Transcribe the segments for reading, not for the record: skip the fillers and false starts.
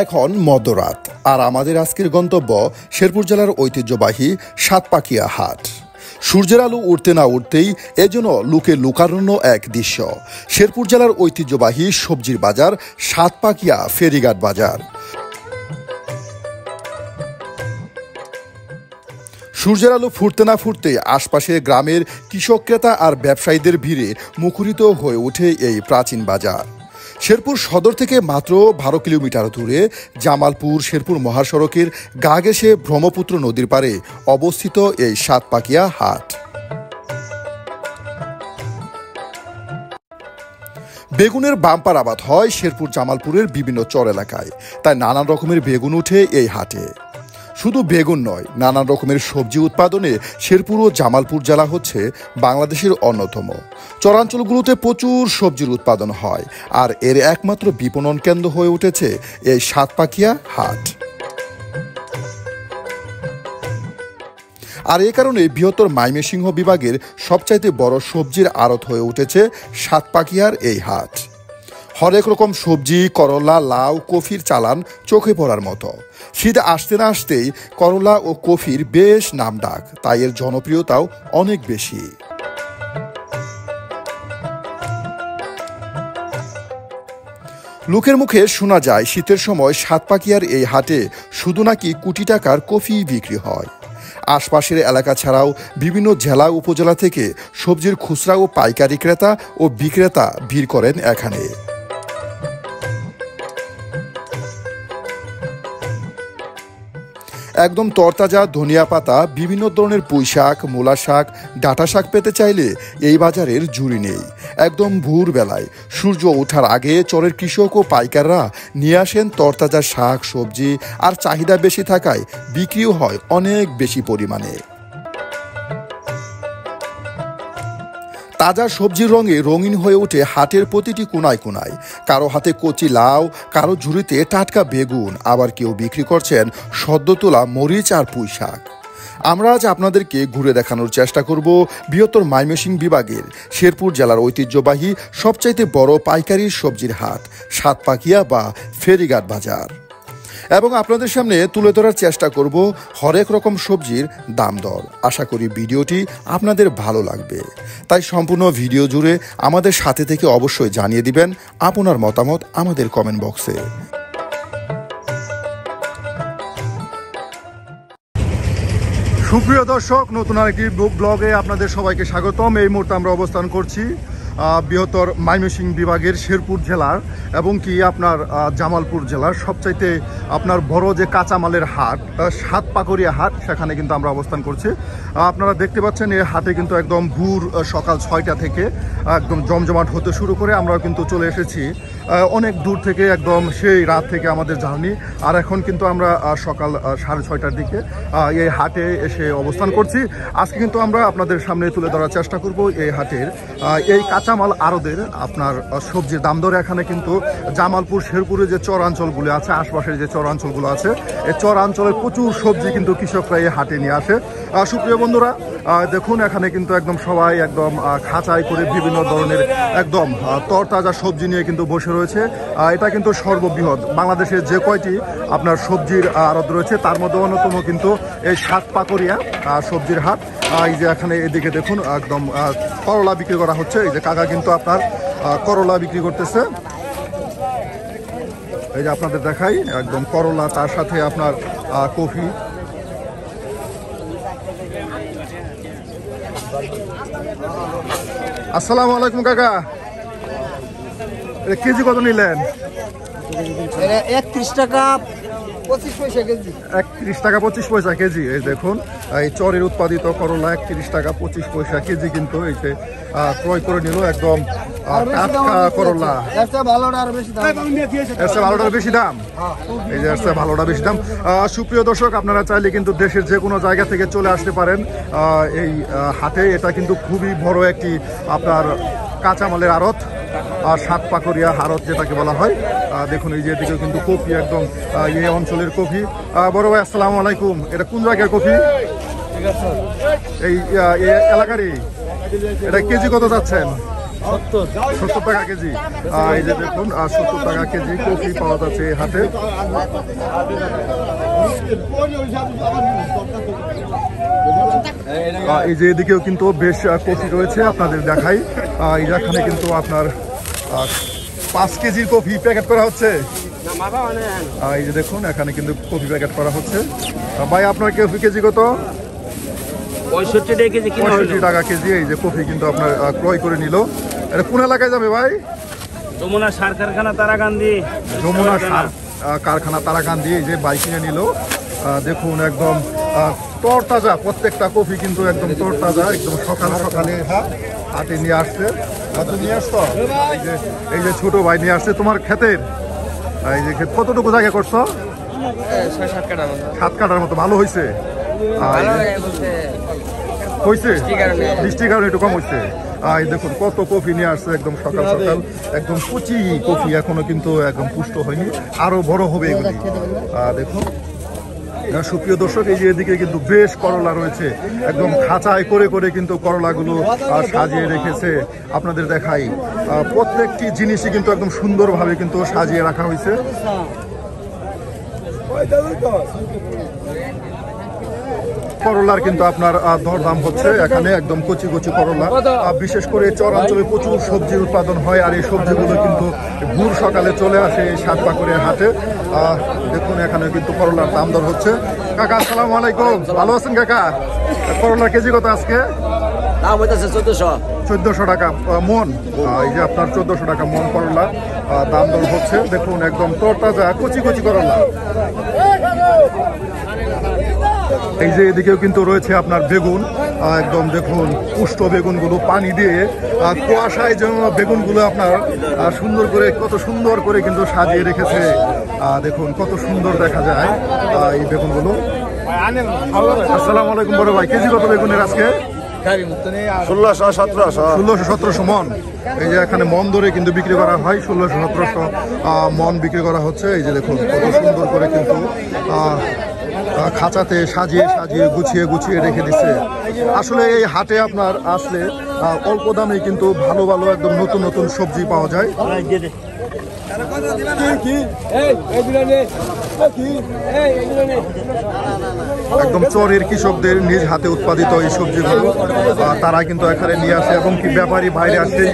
এখন মধ্যরাত আর আমাদের আজকের গন্তব্য শেরপুর জেলার ঐতিহ্যবাহী সাতপাকিয়া হাট। সূর্যের আলো উঠতে না উঠতেই এজন্য লুকে লুকারণ্য এক দৃশ্য। শেরপুর জেলার ঐতিহ্যবাহী সবজির বাজার সাতপাকিয়া ফেরিঘাট বাজার। সূর্যের আলো ফুটতে না ফুটতে আশপাশের গ্রামের কৃষক ক্রেতা আর ব্যবসায়ীদের ভিড়ে মুখরিত হয়ে ওঠে এই প্রাচীন বাজার। শেরপুর সদর থেকে মাত্র 12 কিলোমিটার দূরে জামালপুর শেরপুর মহাসড়কের গা ঘেঁষে ব্রহ্মপুত্র নদীর পাড়ে অবস্থিত এই সাতপাকিয়া হাট। বেগুনের বাম্পার আবাদ হয় শেরপুর জামালপুরের বিভিন্ন চর এলাকায়, তাই নানান রকমের বেগুন ওঠে এই হাটে। শুধু বেগুন নয়, নানান রকমের সবজি উৎপাদনে শেরপুর ও জামালপুর জেলা হচ্ছে বাংলাদেশের অন্যতম। চরাঞ্চলগুলোতে প্রচুর সবজির উৎপাদন হয়, আর এর একমাত্র বিপণন কেন্দ্র হয়ে উঠেছে এই সাতপাকিয়া হাট। আর এ কারণে বৃহত্তর ময়মনসিংহ বিভাগের সবচাইতে বড় সবজির আড়ত হয়ে উঠেছে সাতপাকিয়ার এই হাট। হরেক রকম সবজি, করলা, লাউ, কফির চালান চোখে পড়ার মতো। শীত আসতে না আসতেই করলা ও কফির বেশ নামডাক, তাই এর জনপ্রিয়তাও অনেক বেশি। লোকের মুখে শোনা যায় শীতের সময় সাতপাকিয়ার এই হাটে শুধু নাকি কোটি টাকার কফি বিক্রি হয়। আশপাশের এলাকা ছাড়াও বিভিন্ন জেলা উপজেলা থেকে সবজির খুচরা ও পাইকারি ক্রেতা ও বিক্রেতা ভিড় করেন এখানে। একদম তরতাজা ধনিয়া পাতা, বিভিন্ন ধরনের পুঁই শাক, মূলা শাক, ডাঁটা শাক পেতে চাইলে এই বাজারের জুড়ি নেই। একদম ভোরবেলায় সূর্য ওঠার আগে চরের কৃষক ও পাইকাররা নিয়ে আসেন তরতাজা শাক সবজি, আর চাহিদা বেশি থাকায় বিক্রিও হয় অনেক বেশি পরিমাণে। তাজা সবজির রঙে রঙিন হয়ে ওঠে হাটের প্রতিটি কোনায় কোনায়। কারো হাতে কচি লাউ, কারো ঝুড়িতে টাটকা বেগুন, আবার কেউ বিক্রি করছেন সদ্য তোলা মরিচ আর পুঁই শাক। আমরা আজ আপনাদেরকে ঘুরে দেখানোর চেষ্টা করব বৃহত্তর ময়মনসিংহ বিভাগের শেরপুর জেলার ঐতিহ্যবাহী সবচাইতে বড় পাইকারি সবজির হাট সাতপাকিয়া বা ফেরিঘাট বাজার, এবং আপনাদের সামনে তুলে ধরার চেষ্টা করব হরেক রকম সবজির দাম দর। আশা করি ভিডিওটি আপনাদের ভালো লাগবে, তাই সম্পূর্ণ ভিডিও জুড়ে আমাদের সাথে থেকে অবশ্যই জানিয়ে দিবেন আপনার মতামত আমাদের কমেন্ট বক্সে। সুপ্রিয় দর্শক, নতুন আরেকটি ব্লগে আপনাদের সবাইকে স্বাগতম। এই মুহূর্তে আমরা অবস্থান করছি বৃহত্তর ময়মনসিংহ বিভাগের শেরপুর জেলার এবং কি আপনার জামালপুর জেলার সবচাইতে আপনার বড় যে কাঁচামালের হাট সাতপাকিয়া হাট, সেখানে কিন্তু আমরা অবস্থান করছি। আপনারা দেখতে পাচ্ছেন এই হাটে কিন্তু একদম ভোর সকাল 6টা থেকে একদম জমজমাট হতে শুরু করে। আমরা কিন্তু চলে এসেছি অনেক দূর থেকে, একদম সেই রাত থেকে আমাদের জার্নি। আর এখন কিন্তু আমরা সকাল 6:30টার দিকে এই হাটে এসে অবস্থান করছি। আজকে কিন্তু আমরা আপনাদের সামনে তুলে ধরার চেষ্টা করব এই হাটের এই কাঁচামাল আড়তের আপনার সবজির দাম দর। এখানে কিন্তু জামালপুর শেরপুরে যে চরাঞ্চলগুলো আছে, আশপাশের যে চরাঞ্চলগুলো আছে, এই চরাঞ্চলের প্রচুর সবজি কিন্তু কৃষকরা এই হাটে নিয়ে আসে। সুপ্রিয় বন্ধুরা, দেখুন এখানে কিন্তু একদম সবাই একদম খাঁচাই করে বিভিন্ন ধরনের একদম তরতাজা সবজি নিয়ে কিন্তু বসে রয়েছে। এটা কিন্তু সর্ববৃহৎ বাংলাদেশের যে কয়টি আপনার সবজির আড়ত রয়েছে তার মধ্যে অন্যতম কিন্তু এই সাতপাকিয়া সবজির হাট। এই যে এখানে এদিকে দেখুন একদম করলা বিক্রি করা হচ্ছে। এই যে কাকা কিন্তু আপনার করলা বিক্রি করতেছে। এই যে আপনাদের দেখাই একদম করলা, তার সাথে আপনার কফি। আসসালামু আলাইকুম কাকা, কেজি কত নিলেন? 31 টাকা 25 পয়সা কেজি। 31 টাকা 25 পয়সা কেজি। এই দেখুন এই চরের উৎপাদিত করলা 31 টাকা 25 পয়সা কেজি কিন্তু এই যে ক্রয় করে নিল একদম টাটকা করলা। ভালোটার বেশি দাম, এই যে ভালোটা বেশি দাম। সুপ্রিয় দর্শক, আপনারা চাইলে কিন্তু দেশের যে কোনো জায়গা থেকে চলে আসতে পারেন এই হাটে। এটা কিন্তু খুবই বড় একটি আপনার কাঁচামালের আড়ত, সাতপাকিয়া আড়ত যেটাকে বলা হয়। দেখুন এই যে এদিকে কিন্তু কফি, একদম এই অঞ্চলের কফি। বড় ভাই আসসালামু আলাইকুম, এটা কোন জায়গার কফি? এই এলাকারই। এটা কেজি কত যাচ্ছেন? 70 টাকা কেজি। এই যে দেখুন 70 টাকা কেজি কফি পাওয়া যাচ্ছে এই হাটে। এই যে এদিকেও কিন্তু বেশ কফি রয়েছে, আপনাদের দেখাই। এখানে কিন্তু আপনার 5 কেজির কফি প্যাকেট করা হচ্ছে। এই যে দেখুন এখানে কিন্তু কফি প্যাকেট করা হচ্ছে। ভাই আপনার কফি কেজি কত? 65 টাকা কেজি। এই যে কফি কিন্তু আপনার ক্রয় করে নিল। এটা কোন এলাকায় যাবে ভাই? যমুনা সার কারখানা তারাকান্দি। যমুনা সার কারখানা তারাকান্দি। এই যে বাইক কিনে নিল। দেখুন একদম তরতাজা, প্রত্যেকটা কফি কিন্তু একদম তরতাজা, একদম সকালে সকালে হাটে নিয়ে আসছে। তুমি নিয়ে আসতো? এই যে ছোট ভাই নিয়ে আসছে তোমার ক্ষেতের। এই যে ক্ষেত কতটুকু জায়গা করছো? 7 কাঠার মতো। ভালো হয়েছে? বৃষ্টির কারণে একটু কম হয়েছে। এই দেখুন কত কফি নিয়ে আসছে একদম সকাল সকাল, একদম কুচি কফি, এখনো কিন্তু একদম পুষ্ট হয়নি, আরো বড় হবে এগুলি। দেখুন সুপ্রিয় দর্শক, এই যে এদিকে কিন্তু বেশ করলা রয়েছে, একদম খাঁচায় করে করে কিন্তু করলাগুলো সাজিয়ে রেখেছে। আপনাদের দেখাই, প্রত্যেকটি জিনিসই কিন্তু একদম সুন্দরভাবে কিন্তু সাজিয়ে রাখা হয়েছে। করলার কিন্তু আপনার দরদাম হচ্ছে এখানে, একদম কচি কচি করলা। বিশেষ করে চরাঞ্চলে প্রচুর সবজির উৎপাদন হয়, আর এই সবজিগুলো কিন্তু ভোর সকালে চলে আসে এই সাতপাকুড়িয়া হাটে। দেখুন এখানে কিন্তু করলার দাম দর হচ্ছে। কাকা আসসালামু আলাইকুম, ভালো আছেন কাকা? করলার কেজি কত আজকে? দাম হইতেছে 1400 টাকা মন। এই যে আপনার 1400 টাকা মন করলা দাম দর হচ্ছে। দেখুন একদম তরতাজা কচি কচি করলা। এই যে এদিকেও কিন্তু রয়েছে আপনার বেগুন, একদম দেখুন পুষ্ট বেগুনগুলো পানি দিয়ে কুয়াশায় যেন বেগুনগুলো আপনার সুন্দর করে, কত সুন্দর করে কিন্তু সাজিয়ে রেখেছে। দেখুন কত সুন্দর দেখা যায় এই বেগুনগুলো। আসসালামু আলাইকুম বড় ভাই, কেজি কত বেগুনের আজকে? 1600-1700 মন। এই যে এখানে মন ধরে কিন্তু বিক্রি করা হয়, 1600-1700 মন বিক্রি করা হচ্ছে। এই যে দেখুন কত সুন্দর করে কিন্তু খাঁচাতে সাজিয়ে সাজিয়ে গুছিয়ে গুছিয়ে রেখে দিচ্ছে। আসলে এই হাটে আপনার আসলে অল্প দামে কিন্তু ভালো ভালো একদম নতুন নতুন সবজি পাওয়া যায়। একদম চরের কৃষকদের নিজ হাতে উৎপাদিত এই সবজিগুলো তারা কিন্তু এখানে নিয়ে আসে, এবং কি ব্যাপারী বাইরে আসে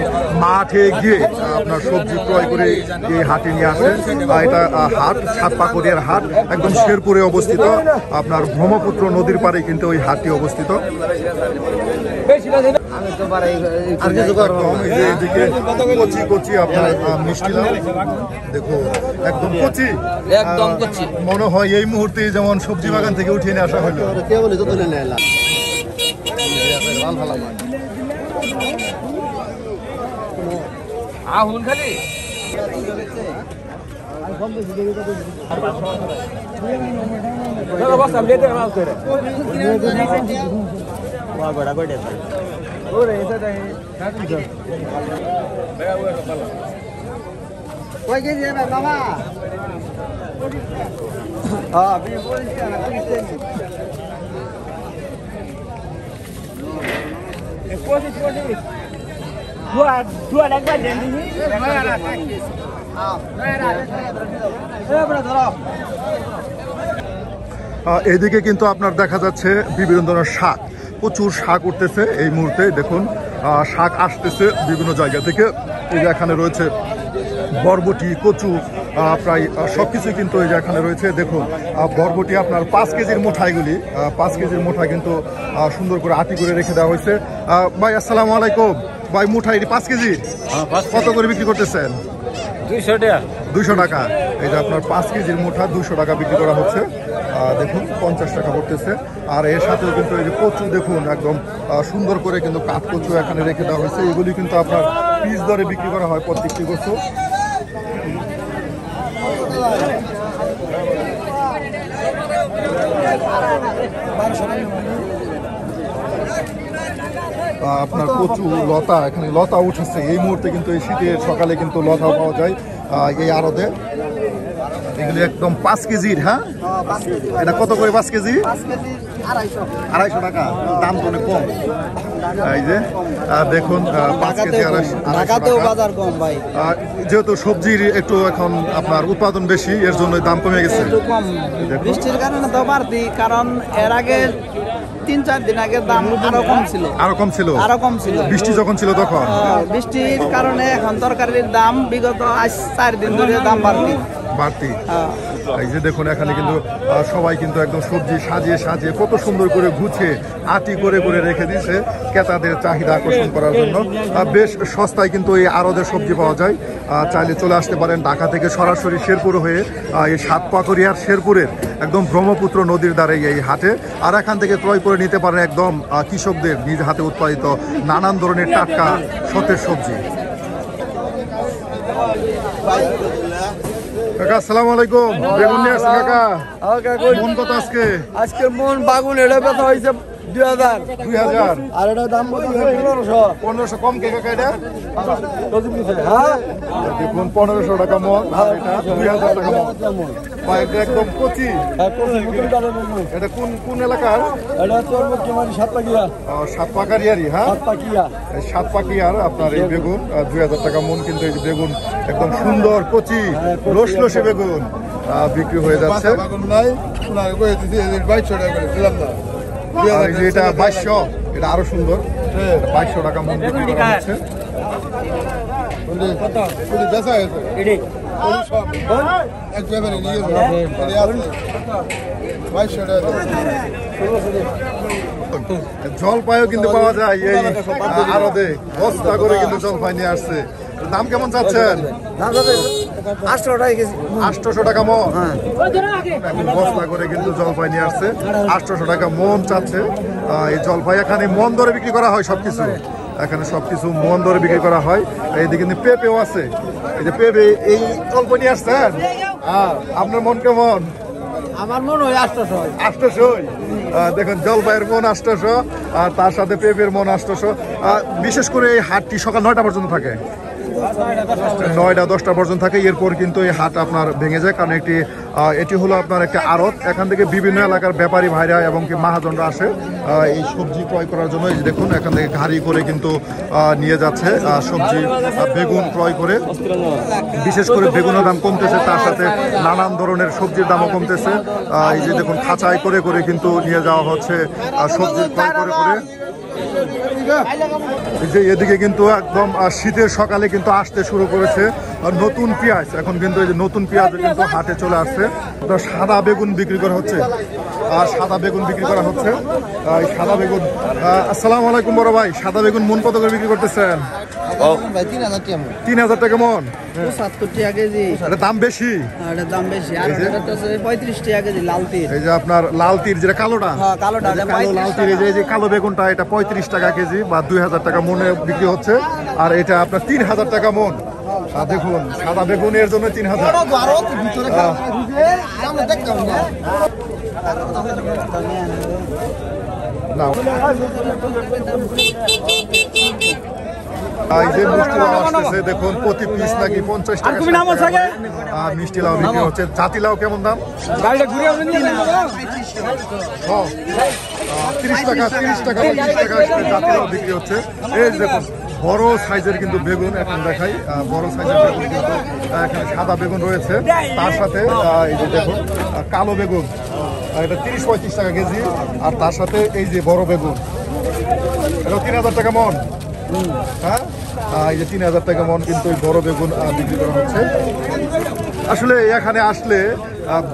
মাঠে গিয়ে আপনার সবজি ক্রয় করে এই হাটে নিয়ে আসে। এটা হাট সাতপাকুড়িয়ার হাট, একদম শেরপুরে অবস্থিত। আপনার ব্রহ্মপুত্র নদীর পাড়ে কিন্তু ওই হাটটি অবস্থিত। এদিকে কচি কচি আপনার মিষ্টি লাউ, দেখো একদম কচি, একদম কচি। মনে হয় এই মুহূর্তে যেমন সবজি বাগান থেকে উঠিয়ে নিয়ে আসা হলো। আহুন খালি এদিকে কিন্তু আপনার দেখা যাচ্ছে বিভিন্ন ধরনের শাক, প্রচুর শাক উঠতেছে এই মুহূর্তে। দেখুন শাক আসতেছে বিভিন্ন জায়গা থেকে। এই যে এখানে রয়েছে বরবটি, কচু, প্রায় সবকিছুই কিন্তু এই যে এখানে রয়েছে। দেখুন বরবটি আপনার 5 কেজির মুঠাইগুলি, 5 কেজির মুঠাই কিন্তু সুন্দর করে আটি করে রেখে দেওয়া হয়েছে। ভাই আসসালামু আলাইকুম ভাই, মুঠাই 5 কেজি কত করে বিক্রি করতেছেন? 200 টাকা। এই যে আপনার 5 কেজির মুঠা 200 টাকা বিক্রি করা হচ্ছে। দেখুন 50 টাকা পড়তেছে। আর এর সাথেও কিন্তু এই যে কচু দেখুন একদম সুন্দর করে কিন্তু কাঠ কচু এখানে রেখে দেওয়া হয়েছে। এগুলি কিন্তু আপনার পিস দরে বিক্রি করা হয় প্রত্যেকটি কচু। আপনার কচু লতা, এখানে লতা উঠেছে এই মুহূর্তে, কিন্তু এই শীতের সকালে কিন্তু লতা পাওয়া যায় এই আড়তে। এগুলি একদম 5 কেজির। হ্যাঁ, 5 কেজি এটা কত করে 5 কেজি? 5 কেজি 250 250 টাকা। দাম তো অনেক কম। এই যে দেখুন 5 কেজি 250 ঢাকাতেও টাকা। বাজার কম ভাই, যেহেতু সবজির একটু এখন আপনার উৎপাদন বেশি, এর জন্য দাম কমে গেছে। একটু কম। বৃষ্টির কারণে তো বাড়তি, কারণ এর আগে 3-4 দিন আগে দাম আরো কম ছিল। আরো কম ছিল বৃষ্টি যখন ছিল তখন। বৃষ্টির কারণে এখন তরকারির দাম বিগত আজ 4 দিন ধরে দাম বাড়তি। এই যে দেখুন এখানে কিন্তু সবাই কিন্তু একদম সবজি সাজিয়ে সাজিয়ে কত সুন্দর করে গুছিয়ে আটি করে করে রেখে দিয়েছে ক্রেতাদের চাহিদা আকর্ষণ করার জন্য। বেশ সস্তায় কিন্তু এই আড়তের সবজি পাওয়া যায়। চাইলে চলে আসতে পারেন ঢাকা থেকে সরাসরি শেরপুর হয়ে এই সাতপাকড়িয়ার শেরপুরের একদম ব্রহ্মপুত্র নদীর ধারে এই হাটে। আর এখান থেকে ক্রয় করে নিতে পারেন একদম কৃষকদের নিজ হাতে উৎপাদিত নানান ধরনের টাটকা সতেজ সবজি। কাকা আসসালামু আলাইকুম। বেগুন নিয়ে আসছেন কাকা? মন কত আজকে? আজকের মন বাগুন এটা বেচা হয়েছে 2000। 2000। আর এটা দাম বলি 1500। 1500 কম কে কাকা এটা? হ্যাঁ, দেখুন 1500 টাকা মন, আর এটা 2000 টাকা মন। এটা একদম কচি। এটা কোন এলাকার? এটা তোর মানে সাতপাকিয়া। সাতপাকারিয়ারি। হ্যাঁ, সাতপাকিয়া। এই সাতপাকিয়ার আপনার এই বেগুন 2000 টাকা মন। কিন্তু এই বেগুন একদম সুন্দর কচি লসলসে বেগুন বিক্রি হয়ে যাচ্ছে। আর এই যে এটা 2200, এটা আরো সুন্দর। 2200 টাকা মন বিক্রি করা হচ্ছে। জলপাইও কিন্তু পাওয়া যায় এই আড়তে, বস্তা করে কিন্তু জলপাই নিয়ে আসছে। দাম কেমন চাচ্ছেন? 800 টাকা মন। এখন বস্তা করে কিন্তু জলপাই নিয়ে আসছে, 800 টাকা মন চাচ্ছে। এই জলপাই এখানে মন দরে বিক্রি করা হয় সবকিছু। এখানে সবকিছু মন দরে বিক্রি করা হয়। এইদিকে কিন্তু পেঁপেও আছে। এই যে পেঁপে, এই জলপাই নিয়ে আসছেন, আপনার মন কেমন? আমার মনে হয় 800। 800। দেখুন জলপাইয়ের মন 800, আর তার সাথে পেঁপের মন 800। বিশেষ করে এই হাটটি সকাল 9টা পর্যন্ত থাকে, 9টা-10টা পর্যন্ত থাকে। এরপর কিন্তু এই হাট আপনার ভেঙে যায়, কারণ এটি হলো আপনার একটা আড়ত। এখান থেকে বিভিন্ন এলাকার ব্যাপারী ভাইরা এবং কি মহাজনরা আসে এই সবজি ক্রয় করার জন্য। এই যে দেখুন এখান থেকে গাড়ি করে কিন্তু নিয়ে যাচ্ছে সবজি, বেগুন ক্রয় করে। বিশেষ করে বেগুনের দাম কমতেছে, তার সাথে নানান ধরনের সবজির দামও কমতেছে। এই যে দেখুন খাঁচাই করে করে কিন্তু নিয়ে যাওয়া হচ্ছে সবজি ক্রয় করে করে। যে এদিকে কিন্তু একদম শীতের সকালে কিন্তু আসতে শুরু করেছে নতুন পেঁয়াজ। এখন কিন্তু এই যে নতুন পেঁয়াজ কিন্তু হাটে চলে আসছে। সাদা বেগুন বিক্রি করা হচ্ছে, আর সাদা বেগুন বিক্রি করা হচ্ছে। এই সাদা বেগুন, আসসালামু আলাইকুম বড় ভাই, সাদা বেগুন মন কত করে বিক্রি করতেছেন? 3000 টাকা মন। 70 টাকা কেজি। এটা দাম বেশি। এটা দাম বেশি। আর এটা তো 35 টাকা কেজি লাল তীর। এই যে আপনার লাল তীর, যেটা কালোটা। হ্যাঁ, কালোটা। কালো লাল তীর, এই যে কালো বেগুনটা, এটা 35 টাকা কেজি বা 2000 টাকা মনে বিক্রি হচ্ছে। আর এটা আপনার 3000 টাকা মন। দেখুন সাদা বেগুনের জন্য 3000। না, এই যে মিষ্টি লাউ আসতেছে, দেখুন প্রতি পিস নাকি 50 টাকা। আর মিষ্টি লাউ বিক্রি হচ্ছে। জাতি লাউ কেমন দাম? 30 টাকা, 30 টাকা, 25 টাকা জাতি লাউ বিক্রি হচ্ছে। এই দেখুন বড় সাইজের কিন্তু বেগুন এখন দেখাই। বড় সাইজের বেগুন কিন্তু এখানে সাদা বেগুন রয়েছে, তার সাথে এই যে দেখুন কালো বেগুন, এটা 30-35 টাকা কেজি। আর তার সাথে এই যে বড় বেগুন, এটা 3000 টাকা মন। হ্যাঁ, এই যে 3000 টাকা মন কিন্তু এই বড় বেগুন বিক্রি করা হচ্ছে। আসলে এখানে আসলে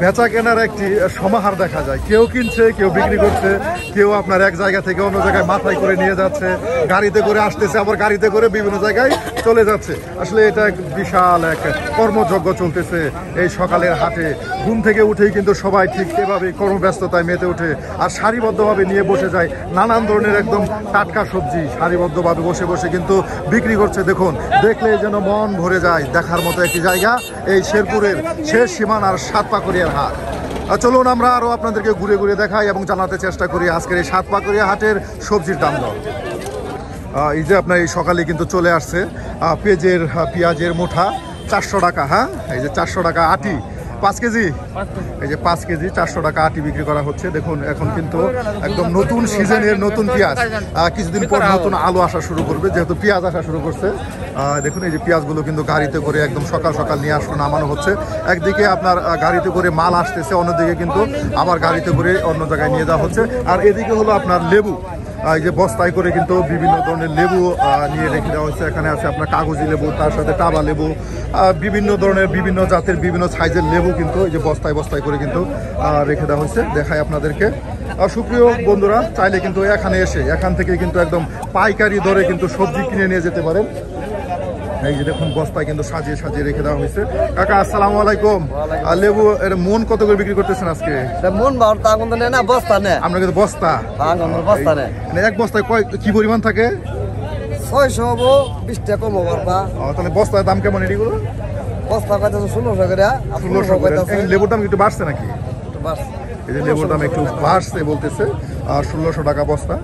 বেচা কেনার একটি সমাহার দেখা যায়। কেউ কিনছে, কেউ বিক্রি করছে, কেউ আপনার এক জায়গা থেকে অন্য জায়গায় মাথায় করে নিয়ে যাচ্ছে, গাড়িতে করে আসতেছে, আবার গাড়িতে করে বিভিন্ন জায়গায় চলে যাচ্ছে। আসলে এটা এক বিশাল এক কর্মযজ্ঞ চলতেছে এই সকালের হাটে। ঘুম থেকে উঠেই কিন্তু সবাই ঠিক এভাবে কর্মব্যস্ততায় মেতে ওঠে, আর সারিবদ্ধভাবে নিয়ে বসে যায় নানান ধরনের একদম টাটকা সবজি। সারিবদ্ধভাবে বসে বসে কিন্তু বিক্রি করছে। দেখুন, দেখলে যেন মন ভরে যায়। দেখার মতো একটি জায়গা এই শেরপুরের শেষ সীমানার সাতপাকড়িয়ার হাট। চলুন আমরা আরও আপনাদেরকে ঘুরে ঘুরে দেখাই এবং জানাতে চেষ্টা করি আজকের এই সাতপাকড়িয়া হাটের সবজির দাম দর। এই যে আপনার এই সকালে কিন্তু চলে আসছে পেঁয়াজের মুঠা 400 টাকা। হ্যাঁ, এই যে 400 টাকা আটি। 5 কেজি এই যে 5 কেজি 400 টাকা আটি বিক্রি করা হচ্ছে। দেখুন এখন কিন্তু একদম নতুন সিজনের নতুন পেঁয়াজ, কিছুদিন পর নতুন আলু আসা শুরু করবে, যেহেতু পেঁয়াজ আসা শুরু করছে। দেখুন এই যে পেঁয়াজগুলো কিন্তু গাড়িতে করে একদম সকাল সকাল নিয়ে আসলে নামানো হচ্ছে। একদিকে আপনার গাড়িতে করে মাল আসতেছে, অন্যদিকে কিন্তু আবার গাড়িতে করে অন্য জায়গায় নিয়ে যাওয়া হচ্ছে। আর এদিকে হলো আপনার লেবু, এই যে বস্তায় করে কিন্তু বিভিন্ন ধরনের লেবু নিয়ে রেখে দেওয়া হচ্ছে। এখানে আছে আপনার কাগজি লেবু, তার সাথে টাবা লেবু, বিভিন্ন ধরনের বিভিন্ন জাতের বিভিন্ন সাইজের লেবু কিন্তু এই যে বস্তায় বস্তায় করে কিন্তু রেখে দেওয়া হচ্ছে। দেখায় আপনাদেরকে। সুপ্রিয় বন্ধুরা, চাইলে কিন্তু এখানে এসে এখান থেকে কিন্তু একদম পাইকারি দরে কিন্তু সবজি কিনে নিয়ে যেতে পারেন। এই যে দেখুন বস্তায় কিন্তু সাজিয়ে সাজিয়ে রেখে দেওয়া হয়েছে। কাকা আসসালামু আলাইকুম। আর লেবু এর মন কত করে বিক্রি করতেছেন আজকে? মন ভাও তা কোন না বস্তা নে, আমরা কিন্তু বস্তা, বস্তা নে এক বস্তায় কি পরিমাণ থাকে? 600 হবো, 20 টাকা কম পারবা। তাহলে বস্তার দাম কেমন এগুলো? বস্তা কত 1600 করে। 1600 করে। এই লেবুর দাম একটু বাড়ছে নাকি? বাস এই যে লেবুর দাম একটু বাড়ছে বলতেছে, আর 1600 টাকা বস্তা।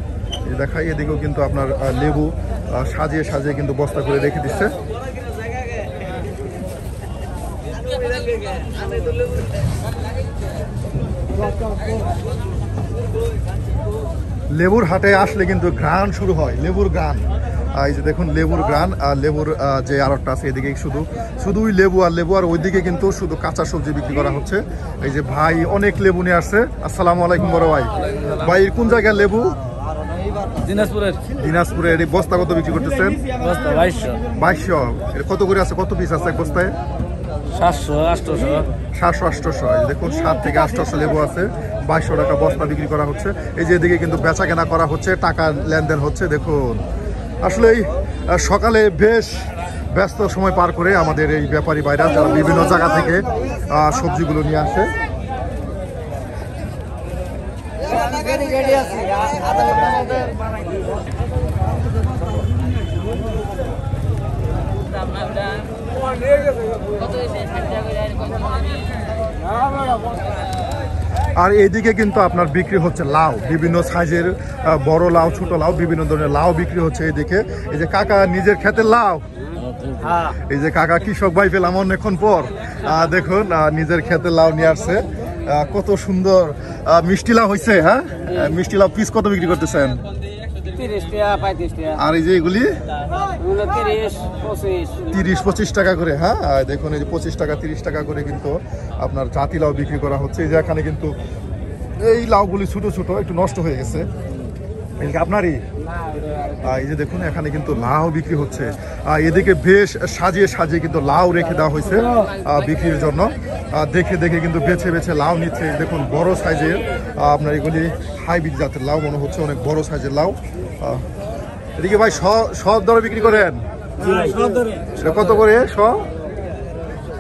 এই দেখাই, এদিকেও কিন্তু আপনার লেবু সাজিয়ে সাজিয়ে কিন্তু বস্তা করে রেখে দিচ্ছে। লেবুর হাটে আসলে কিন্তু ঘ্রাণ শুরু হয়, লেবুর ঘ্রাণ। এই যে দেখুন লেবুর ঘ্রাণ, আর লেবুর যে আড়তটা আছে এদিকে শুধুই লেবু আর লেবু, আর ওইদিকে কিন্তু শুধু কাঁচা সবজি বিক্রি করা হচ্ছে। এই যে ভাই অনেক লেবু নিয়ে আসছে। আসসালামু আলাইকুম বড় ভাই। ভাই কোন জায়গায় লেবু? দিনাজপুরের। এই বস্তা কত বিক্রি করতেছেন? 2200। এর কত করে আছে, কত পিস আছে এক বস্তায়? 700-800। দেখুন 7 থেকে 800 লেবু আছে, 2200 টাকা বস্তা বিক্রি করা হচ্ছে। এই যে এদিকে কিন্তু বেচা কেনা করা হচ্ছে, টাকা লেনদেন হচ্ছে। দেখুন আসলে সকালে বেশ ব্যস্ত সময় পার করে আমাদের এই ব্যাপারী ভাইরা, যারা বিভিন্ন জায়গা থেকে সবজিগুলো নিয়ে আসে। আর এইদিকে কিন্তু আপনার বিক্রি হচ্ছে লাউ, বিভিন্ন সাইজের বড় লাউ, ছোট লাউ, বিভিন্ন ধরনের লাউ বিক্রি হচ্ছে এইদিকে। এই যে কাকা নিজের ক্ষেতের লাউ, এই যে কাকা কৃষক ভাই পেলাম অনেকক্ষণ পর। দেখুন নিজের ক্ষেতের লাউ নিয়ে আসছে, কত সুন্দর মিষ্টি লাউ হয়েছে। হ্যাঁ, মিষ্টি লাউ পিস কত বিক্রি করতেছেন? 30 টাকা 35 টাকা। আর এই যে এগুলি 30-25 টাকা করে। হ্যাঁ, দেখুন এই যে 25 টাকা 30 টাকা করে কিন্তু আপনার জাতি লাউ বিক্রি করা হচ্ছে। এই যে এখানে কিন্তু এই লাউগুলি ছোট ছোট একটু নষ্ট হয়ে গেছে। আপনারই এই যে দেখুন এখানে কিন্তু লাউ বিক্রি হচ্ছে। এদিকে বেশ সাজিয়ে সাজিয়ে কিন্তু লাউ রেখে দেওয়া হয়েছে বিক্রির জন্য। দেখে দেখে কিন্তু বেছে বেছে লাউ নিচ্ছে। দেখুন বড় সাইজের আপনার এগুলি হাইব্রিড জাতের লাউ মনে হচ্ছে, অনেক বড় সাইজের লাউ। এদিকে ভাই সব দরে বিক্রি করেন? এটা কত করে?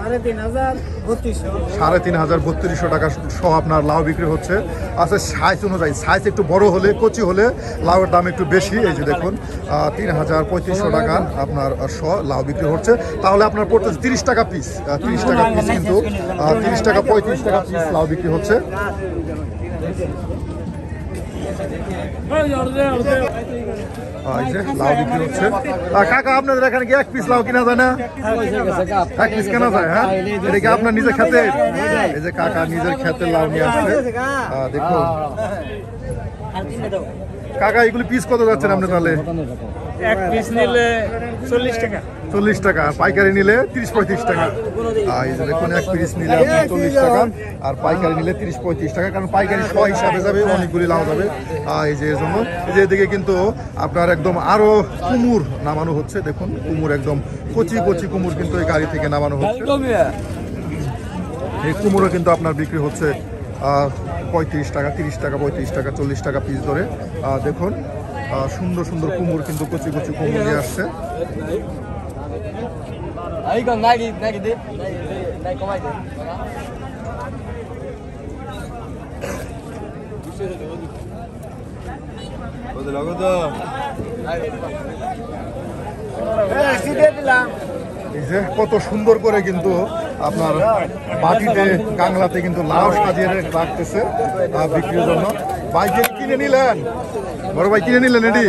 3500-3200 টাকা সহ আপনার লাউ বিক্রি হচ্ছে। আচ্ছা, সাইজ অনুযায়ী, সাইজ একটু বড় হলে, কচি হলে লাউয়ের দাম একটু বেশি। এই যে দেখুন 3500-3500 টাকা আপনার সহ লাউ বিক্রি হচ্ছে। তাহলে আপনার পড়তেছে 30 টাকা পিস, 30 টাকা পিস কিন্তু 30 টাকা 35 টাকা পিস লাউ বিক্রি হচ্ছে। এই যে লাউ বিক্রি হচ্ছে। কাকা আপনাদের এখানে কি এক পিস লাউ কিনা যায় না? এক পিস কেনা যায়? হ্যাঁ, এটা কি আপনার নিজের খেতে? এই যে কাকা নিজের খেতে লাউ নিয়ে আসছে। দেখুন কাকা এগুলি পিস কত যাচ্ছেন আপনি তাহলে? এক পিস নিলে 40 টাকা। 40 টাকা, পাইকারি নিলে 30-35 টাকা। এই যে দেখুন এক পিস নিলে আপনি 40 টাকা, আর পাইকারি নিলে 30-35 টাকা, কারণ পাইকারি শ হিসাবে যাবে, অনেকগুলি লাউ যাবে। এই যে এর জন্য এই যে এদিকে কিন্তু আপনার একদম আরো কুমুর নামানো হচ্ছে। দেখুন কুমুর একদম কচি কচি কুমুর কিন্তু এই গাড়ি থেকে নামানো হচ্ছে। এই কুমুরও কিন্তু আপনার বিক্রি হচ্ছে 35 টাকা, 30 টাকা, 35 টাকা, 40 টাকা পিস ধরে। দেখুন সুন্দর সুন্দর কুমুর কিন্তু কচি কচি কুমুর নিয়ে আসছে। এই যে কত সুন্দর করে কিন্তু আপনার বাটিতে গাংলাতে কিন্তু লাউ সাজিয়ে রাখতেছে বিক্রির জন্য। ভাই কিনে নিলেন? বড় ভাই কিনে নিলেন? এটি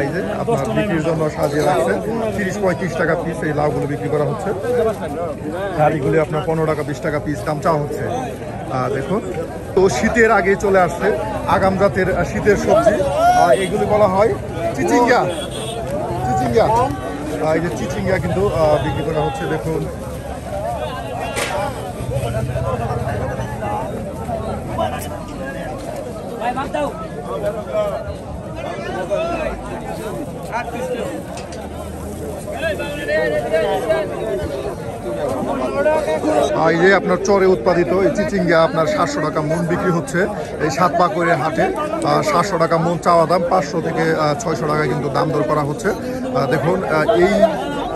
এই যে আপনার বিক্রির জন্য সাজিয়ে রাখছে 30-35 টাকা পিস এই লাউগুলো বিক্রি করা হচ্ছে। গাড়িগুলি আপনার 15 টাকা 20 টাকা পিস দাম চাওয়া হচ্ছে। দেখুন তো শীতের আগে চলে আসছে আগাম জাতের শীতের সবজি, এগুলি বলা হয় চিচিঙ্গা। চিচিঙ্গা এই যে চিচিঙ্গা কিন্তু বিক্রি করা হচ্ছে। দেখুন এই যে আপনার চরে উৎপাদিত এই চিচিঙ্গা আপনার 700 টাকা মন বিক্রি হচ্ছে এই সাতপাকুড়ের হাটে। 700 টাকা মন চাওয়া দাম, 500 থেকে 600 টাকা কিন্তু দাম দর করা হচ্ছে। দেখুন এই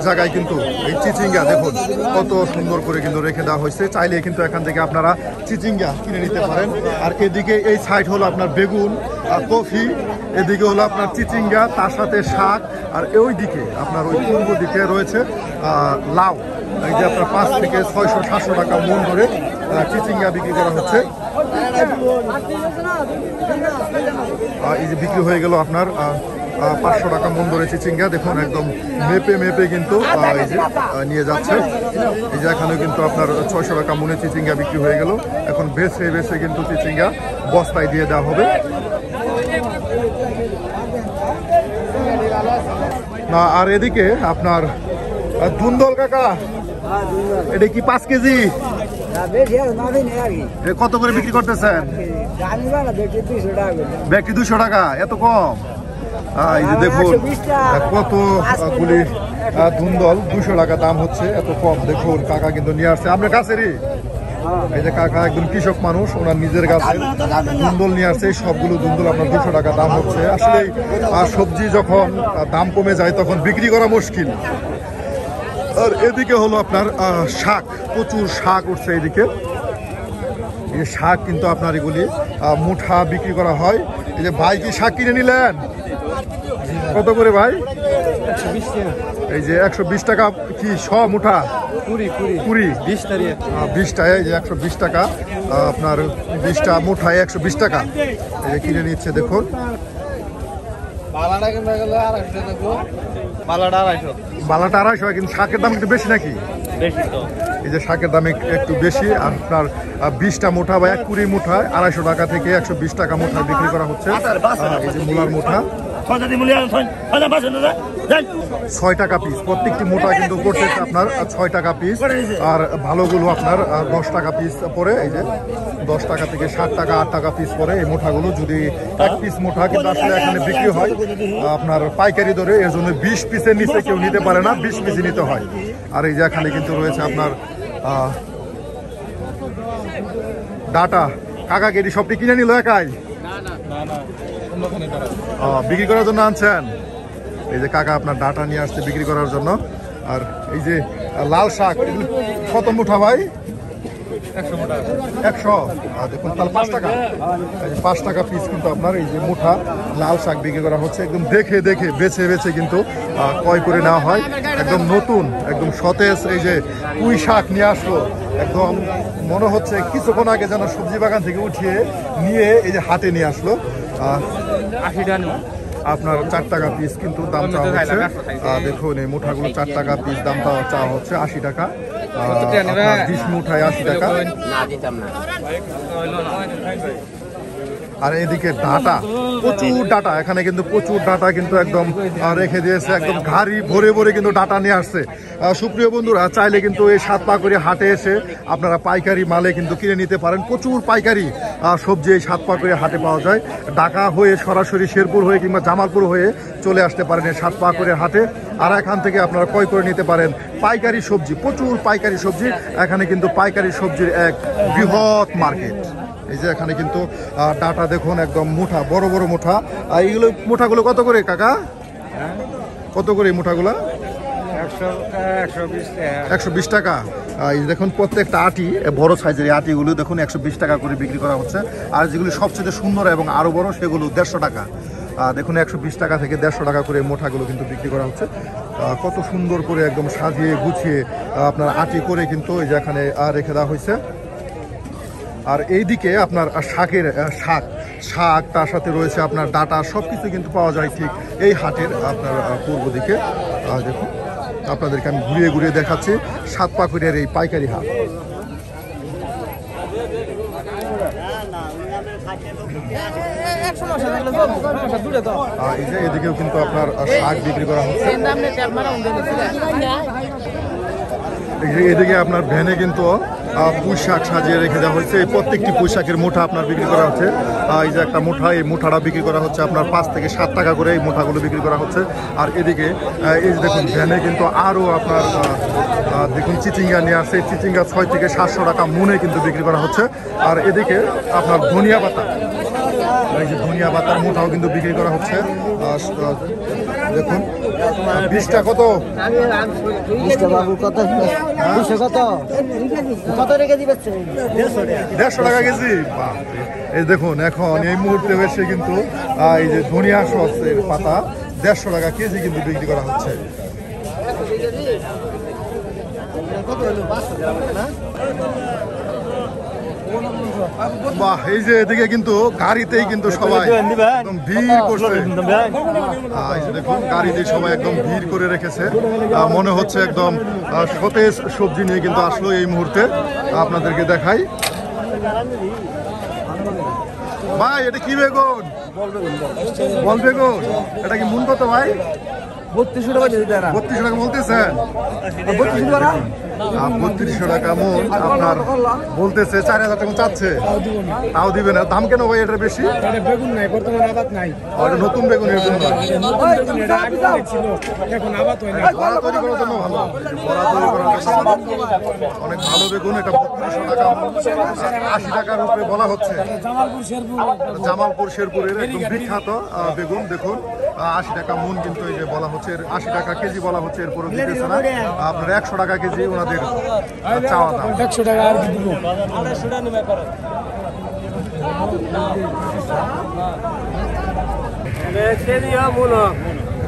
জায়গায় কিন্তু এই চিচিঙ্গা দেখুন কত সুন্দর করে কিন্তু রেখে দেওয়া হয়েছে। চাইলে কিন্তু এখান থেকে আপনারা চিচিঙ্গা কিনে নিতে পারেন। আর এদিকে এই সাইড হলো আপনার বেগুন, কফি, এদিকে হলো আপনার চিচিঙ্গা, তার সাথে শাক, আর ওই দিকে আপনার ওই পূর্ব দিকে রয়েছে লাউ। এই যে আপনার 5 থেকে 600-700 টাকা মন ধরে চিচিঙ্গা বিক্রি করা হচ্ছে। এই যে বিক্রি হয়ে গেল আপনার 500 টাকা মন ধরে চিচিঙ্গা। দেখুন একদম মেপে মেপে কিন্তু এই যে নিয়ে যাচ্ছে। এই যে এখানে কিন্তু আপনার 600 টাকা মনে চিচিঙ্গা বিক্রি হয়ে গেল। এখন বেছে বেছে কিন্তু চিচিঙ্গা বস্তায় দিয়ে দেওয়া হবে। না আর এদিকে আপনার ধুন্দল কাকা, এটা কি 5 কেজি? কত করে বিক্রি করতেছেন? ব্যাগটি 200 টাকা, এত কম? এই যে দেখুন কতগুলি ধুন্দল 200 টাকা দাম হচ্ছে, এত কম। দেখুন কাকা কিন্তু নিয়ে আসছে আপনার কাছেরই। এই যে কাকা একজন কৃষক মানুষ, ওনার নিজের কাছে ধুন্দল নিয়ে আসছে। সবগুলো ধুন্দল আপনার 200 টাকা দাম হচ্ছে। আসলে সবজি যখন দাম কমে যায় তখন বিক্রি করা মুশকিল। আর এদিকে হলো আপনার শাক, প্রচুর শাক উঠছে এদিকে। এই শাক কিন্তু আপনার এগুলি মুঠা বিক্রি করা হয়। এই যে ভাই কি শাক কিনে নিলেন? কত করে ভাই? এই যে 120 টাকা কি সব মুঠা? 20 টাকা। এই যে 120 টাকা আপনার 20টা মুঠায় 120 টাকা এই যে কিনে নিচ্ছে। দেখুন বালাটা 250, কিন্তু শাকের দাম একটু বেশি নাকি? এই যে শাকের দাম একটু বেশি। আর আপনার 20টা মুঠা বা 1 মুঠায় 250 টাকা থেকে 120 টাকা মুঠায় বিক্রি করা হচ্ছে। এই যে মূলার মুঠা 6 টাকা পিস, প্রত্যেকটি মোটা কিন্তু করতেছে আপনার 6 টাকা পিস। আর ভালোগুলো আপনার 10 টাকা পিস পরে। এই যে 10 টাকা থেকে 7 টাকা 8 টাকা পিস পরে এই মোঠাগুলো। যদি 1 পিস মোঠা কিন্তু আসলে এখানে বিক্রি হয় আপনার পাইকারি দরে, এর জন্য 20 পিসের নিচে কেউ নিতে পারে না, 20 পিসই নিতে হয়। আর এই যে এখানে কিন্তু রয়েছে আপনার ডাটা। কাকা কেটি সবটি কিনে নিল একাই? বিক্রি করার জন্য আনছেন? এই যে কাকা আপনার ডাটা নিয়ে আসছে বিক্রি করার জন্য। আর এই যে লাল শাক, কত মুঠা ভাই? 100। দেখুন তাহলে 5 টাকা, 5 টাকা পিস কিন্তু আপনার এই যে মুঠা লাল শাক বিক্রি করা হচ্ছে। একদম দেখে দেখে বেছে বেছে কিন্তু ক্রয় করে নেওয়া হয়। একদম নতুন, একদম সতেজ। এই যে পুঁই শাক নিয়ে আসলো, একদম মনে হচ্ছে কিছুক্ষণ আগে যেন সবজি বাগান থেকে উঠিয়ে নিয়ে এই যে হাটে নিয়ে আসলো। 80 টাকা আপনার 4 টাকা পিস কিন্তু দাম চাওয়া হচ্ছে। দেখুন এই মুঠাগুলো 4 টাকা পিস দাম চাওয়া হচ্ছে, 80 টাকা। 20 মুঠায় 80 টাকা। আর এদিকে ডাটা, প্রচুর ডাটা। এখানে কিন্তু প্রচুর ডাটা কিন্তু একদম রেখে দিয়েছে, একদম গাড়ি ভরে ভরে কিন্তু ডাটা নিয়ে আসছে। সুপ্রিয় বন্ধুরা, চাইলে কিন্তু এই সাতপাকুড়ি হাটে এসে আপনারা পাইকারি মালে কিন্তু কিনে নিতে পারেন। প্রচুর পাইকারি সবজি এই সাতপাকুড়ি হাটে পাওয়া যায়। ঢাকা হয়ে সরাসরি শেরপুর হয়ে কিংবা জামালপুর হয়ে চলে আসতে পারেন এই সাতপাকুড়ি হাটে। আর এখান থেকে আপনারা ক্রয় করে নিতে পারেন পাইকারি সবজি, প্রচুর পাইকারি সবজি। এখানে কিন্তু পাইকারি সবজির এক বৃহৎ মার্কেট। এই যে এখানে কিন্তু ডাটা দেখুন একদম মুঠা, বড় বড় মুঠা। এইগুলো মুঠাগুলো কত করে কাকা? কত করে এই মুঠাগুলো? 120 টাকা। এই দেখুন প্রত্যেকটা আটি, বড় সাইজের আটিগুলো দেখুন 120 টাকা করে বিক্রি করা হচ্ছে। আর যেগুলো সবচেয়ে সুন্দর এবং আরো বড় সেগুলো 150 টাকা। দেখুন 120 টাকা থেকে 150 টাকা করে মোঠাগুলো কিন্তু বিক্রি করা হচ্ছে। কত সুন্দর করে একদম সাজিয়ে গুছিয়ে আপনার আটি করে কিন্তু এই যে এখানে রেখে দেওয়া হয়েছে। আর এইদিকে আপনার শাক, তার সাথে রয়েছে আপনার ডাটা, সব কিছু কিন্তু পাওয়া যায় ঠিক এই হাটের আপনার পূর্ব দিকে। দেখুন আপনাদেরকে আমি ঘুরিয়ে ঘুরিয়ে দেখাচ্ছি সাতপাকুড়ের এই পাইকারি হাট। এই যে এদিকেও কিন্তু আপনার শাক বিক্রি করা হচ্ছে। এদিকে আপনার ভ্যানে কিন্তু পুঁই শাক সাজিয়ে রেখে দেওয়া হয়েছে। এই প্রত্যেকটি পুঁই শাকের মুঠা আপনার বিক্রি করা হচ্ছে। এই যে একটা মুঠা, এই মুঠাটা বিক্রি করা হচ্ছে আপনার 5 থেকে 7 টাকা করে এই মুঠাগুলো বিক্রি করা হচ্ছে। আর এদিকে এই যে দেখুন ভ্যানে কিন্তু আরও আপনার দেখুন চিচিঙ্গা নিয়ে আসছে। এই চিচিঙ্গা 6 থেকে 700 টাকা মনে কিন্তু বিক্রি করা হচ্ছে। আর এদিকে আপনার ধনিয়া পাতা, এই যে ধনিয়া পাতার মুঠাও কিন্তু বিক্রি করা হচ্ছে। দেখুন 20টা কত? 150 টাকা কেজি। এই দেখুন এখন এই মুহূর্তে এসে কিন্তু এই যে ধনিয়া সসের পাতা 150 টাকা কেজি কিন্তু বিক্রি করা হচ্ছে। বাহ, এই যে এদিকে কিন্তু গাড়িতেই কিন্তু সবাই একদম ভিড় করছে। এই যে দেখুন গাড়িতে সবাই একদম ভিড় করে রেখেছে। মনে হচ্ছে একদম সতেজ সবজি নিয়ে কিন্তু আসলো এই মুহূর্তে। আপনাদেরকে দেখাই ভাই, এটা কি বেগুন? বল বেগুন। এটা কি মূল কত ভাই? 3200 টাকা দিতে তারা। 3200 টাকা বলতেছেন? 3200 টাকা মন আপনার বলতেছে, 4000 টাকা চাচ্ছে, তাও দিবে না। দাম কেন ভাই এটার বেশি? বেগুন নাই, বর্তমানে আবাদ নাই। এটা নতুন বেগুনের জন্য, এখন আবাদ হয় না। বড়া তৈরি করার জন্য ভালো, বড়া তৈরি করার জন্য অনেক ভালো বেগুন। এটা 3200 টাকা, 80 টাকার উপরে বলা হচ্ছে। জামালপুর শেরপুরের একদম বিখ্যাত বেগুন। দেখুন 80 টাকা মন কিন্তু এই যে বলা হচ্ছে, 80 টাকা কেজি বলা হচ্ছে। এরপরে দিতেছে না আপনার 100 টাকা কেজি ওনাদের চাওয়া দাম। 100 টাকা আর কি দিব?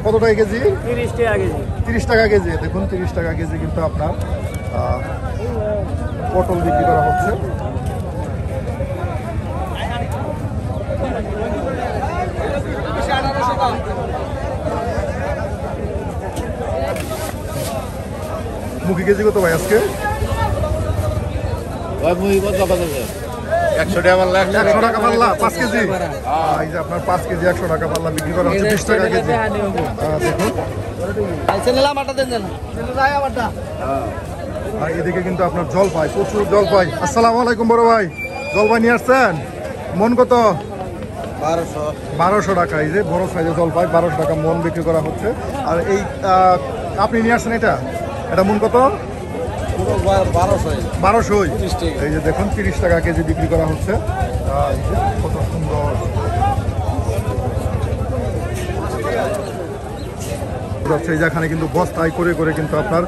কত টাকা কেজি? 30 টাকা কেজি। 30 টাকা কেজি। দেখুন 30 টাকা কেজি কিন্তু আপনার পটল বিক্রি করা হচ্ছে। মুখি কেজি কত ভাই আজকে? 100 টাকা পাল্লা। 100 টাকা পাল্লা 5 কেজি। এই যে আপনার 5 কেজি 100 টাকা পাল্লা বিক্রি করা হচ্ছে 20 টাকা কেজি। দেখুন আর এদিকে কিন্তু আপনার জলপাই, প্রচুর জলপাই। আসসালামু আলাইকুম বড় ভাই, জলপাই নিয়ে আসছেন? মন কত? 1200 টাকা। এই যে বড় সাইজের জলপাই 1200 টাকা মন বিক্রি করা হচ্ছে। আর এই আপনি নিয়ে আসছেন এটা মন কত? 1200। এই যে দেখুন 30 টাকা কেজি বিক্রি করা হচ্ছে। কত সুন্দর যাচ্ছে। এই যেখানে কিন্তু বস্তায় করে করে কিন্তু আপনার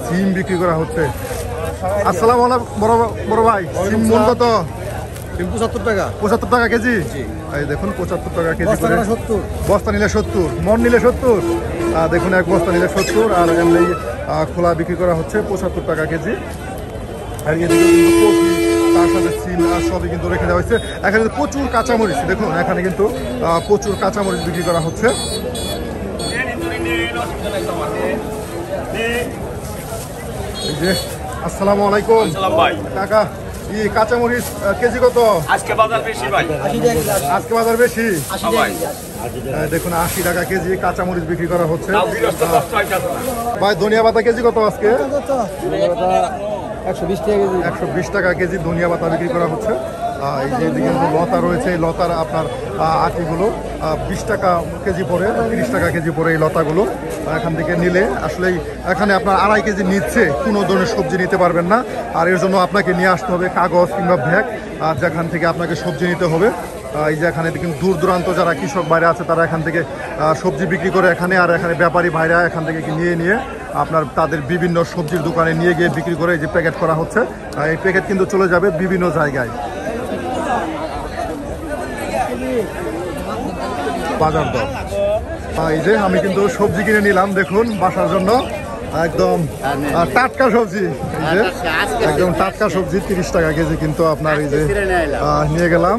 সিম বিক্রি করা হচ্ছে। আসসালামু আলাইকুম বড় ভাই, সিম মন কত? 75 টাকা। 75 টাকা কেজি। এই দেখুন 75 টাকা কেজি করে। বস্তা নিলে 70, মন নিলে 70। দেখুন এক বস্তা নিলে 70, আর এমনি খোলা বিক্রি করা হচ্ছে 75 টাকা কেজি। আর এদিকে কিন্তু কফি, তার সাথে সিম সবই কিন্তু রেখে দেওয়া হয়েছে। এখানে প্রচুর কাঁচামরিচ, দেখুন এখানে কিন্তু প্রচুর কাঁচামরিচ বিক্রি করা হচ্ছে। এই যে আসসালামু আলাইকুম কাকা, এই কাঁচামরিচ কেজি কত? আজকে বাজার বেশি ভাই। আজকে বাজার বেশি। দেখুন 80 টাকা কেজি কাঁচামরিচ বিক্রি করা হচ্ছে। ভাই ধনিয়া পাতা কেজি কত আজকে? 120 টাকা কেজি ধনিয়া পাতা বিক্রি করা হচ্ছে। এই যে এদিকে লতা রয়েছে, এই লতার আপনার আটিগুলো 20 টাকা কেজি পড়ে, 30 টাকা কেজি পড়ে এই লতাগুলো। এখান থেকে নিলে আসলেই এখানে আপনার 2.5 কেজি নিচ্ছে, কোনো ধরনের সবজি নিতে পারবেন না। আর এর জন্য আপনাকে নিয়ে আসতে হবে কাগজ কিংবা ব্যাগ, আর যেখান থেকে আপনাকে সবজি নিতে হবে। এই যে এখানে কিন্তু দূর দূরান্ত যারা কৃষক বাইরে আছে তারা এখান থেকে সবজি বিক্রি করে এখানে, আর এখানে ব্যাপারী ভাইরা এখান থেকে নিয়ে আপনার তাদের বিভিন্ন সবজির দোকানে নিয়ে গিয়ে বিক্রি করে এই যে প্যাকেট করা হচ্ছে। এই প্যাকেট কিন্তু চলে যাবে বিভিন্ন জায়গায়। বাজার দর এই যে আমি কিন্তু সবজি কিনে নিলাম, দেখুন বাসার জন্য একদম টাটকা সবজি। এই যে একদম টাটকা সবজি 30 টাকা কেজি কিন্তু আপনার এই যে নিয়ে গেলাম।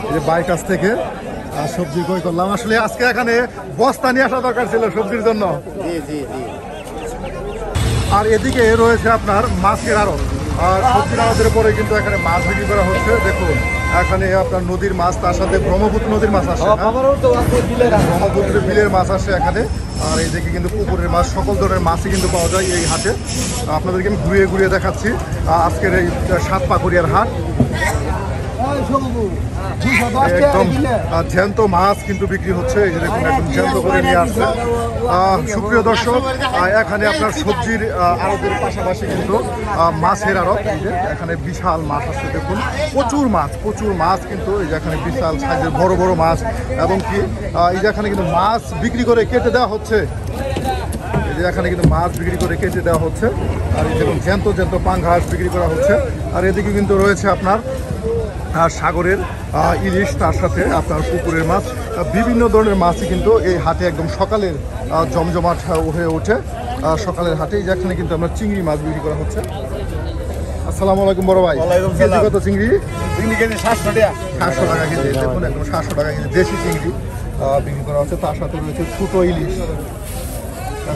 এই যে বাইক কাছ থেকে সবজি ক্রয় করলাম। আসলে আজকে এখানে বস্তা নিয়ে আসা দরকার ছিল সবজির জন্য। আর এদিকে রয়েছে আপনার মাছের আড়ত, আর সবজির আড়তের পরে কিন্তু এখানে মাছ বিক্রি করা হচ্ছে। দেখুন এখানে আপনার নদীর মাছ, তার সাথে ব্রহ্মপুত্র নদীর মাছ আসে, ব্রহ্মপুত্র বিলের মাছ আসে এখানে। আর এইদিকে কিন্তু পুকুরের মাছ, সকল ধরনের মাছই কিন্তু পাওয়া যায় এই হাটে। আপনাদেরকে আমি ঘুরিয়ে ঘুরিয়ে দেখাচ্ছি আজকের এই সাতপাকুড়িয়ার হাট। একদম জ্যান্ত মাছ কিন্তু বিক্রি হচ্ছে, এই যে দেখুন একদম জ্যান্ত করে নিয়ে আসছে। সুপ্রিয় দর্শক, এখানে আপনার সবজির আড়তের পাশাপাশি কিন্তু মাছের আড়ত। এই যে এখানে বিশাল মাছ আছে, দেখুন প্রচুর মাছ কিন্তু এই যে এখানে বিশাল সাইজের বড় বড় মাছ, এবং কি এই যে এখানে কিন্তু মাছ বিক্রি করে কেটে দেওয়া হচ্ছে। এই যে এখানে কিন্তু মাছ বিক্রি করে কেটে দেওয়া হচ্ছে, আর এই যেরকম জ্যান্ত জ্যান্ত পাঙ্গাস বিক্রি করা হচ্ছে। আর এদিকে কিন্তু রয়েছে আপনার সাগরের ইলিশ, তার সাথে আপনার পুকুরের মাছ, বিভিন্ন ধরনের মাছই কিন্তু এই হাটে একদম সকালের জমজমাট হয়ে ওঠে। সকালের হাটে যেখানে কিন্তু আমরা চিংড়ি মাছ বিক্রি করা হচ্ছে। আসসালামু আলাইকুম বড় ভাই, কেজি কত চিংড়ি? কেজি 700 টাকা। 700 টাকা কেজি, দেখুন একদম 700 টাকা কেজি দেশি চিংড়ি বিক্রি করা হচ্ছে। তার সাথে রয়েছে ছোট ইলিশ।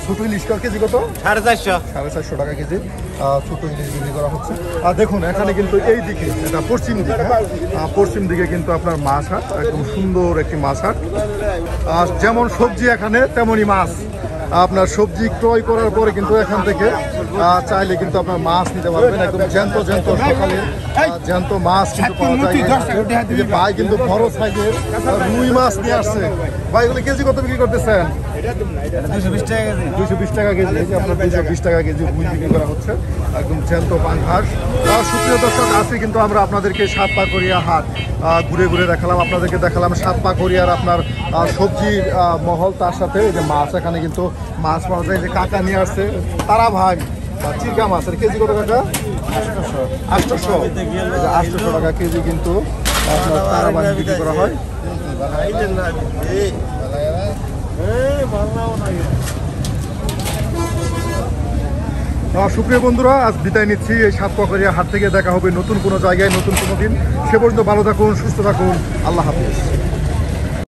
ছোট ইলিশটার কেজি কত? 450। 450 টাকা কেজি ছোট ইলিশ বিক্রি করা হচ্ছে। আর দেখুন এখানে কিন্তু এই দিকে, এটা পশ্চিম দিকে, পশ্চিম দিকে কিন্তু আপনার মাছ হাট, একদম সুন্দর একটি মাছ হাট। আর যেমন সবজি এখানে তেমনই মাছ। আপনার সবজি ক্রয় করার পরে কিন্তু এখান থেকে চাইলে কিন্তু আপনার মাছ নিতে পারবেন, একদম জ্যান্ত জ্যান্ত সকালে জ্যান্ত মাছ কিন্তু পাওয়া যায়। ভাই কিন্তু বড় সাইজের রুই মাছ নিয়ে আসছে। ভাই এগুলো কেজি কত বিক্রি করতেছেন? 220 টাকা কেজি। 220 টাকা কেজি, এই যে আপনার 220 টাকা কেজি রুই বিক্রি করা হচ্ছে, একদম জ্যান্ত পাঙ্গাস। সুপ্রিয় দর্শক, আজকে কিন্তু আমরা আপনাদেরকে সাতপাকুড়িয়া হাট ঘুরে ঘুরে দেখালাম, আপনাদেরকে দেখালাম সাতপাকুড়িয়ার আপনার সবজির মহল, তার সাথে এই যে মাছ, এখানে কিন্তু মাছ পাওয়া যায়। যে কাকা নিয়ে আসছে তারা ভাই চিরকা মাছের কেজি কত টাকা? 800 800 টাকা কেজি কিন্তু আপনার তারা ভাই বিক্রি করা হয়। সুপ্রিয় বন্ধুরা, আজ বিদায় নিচ্ছি এই সাতপাকুড়িয়া হাট থেকে। দেখা হবে নতুন কোনো জায়গায়, নতুন কোনো দিন। সে পর্যন্ত ভালো থাকুন, সুস্থ থাকুন, আল্লাহ হাফেজ।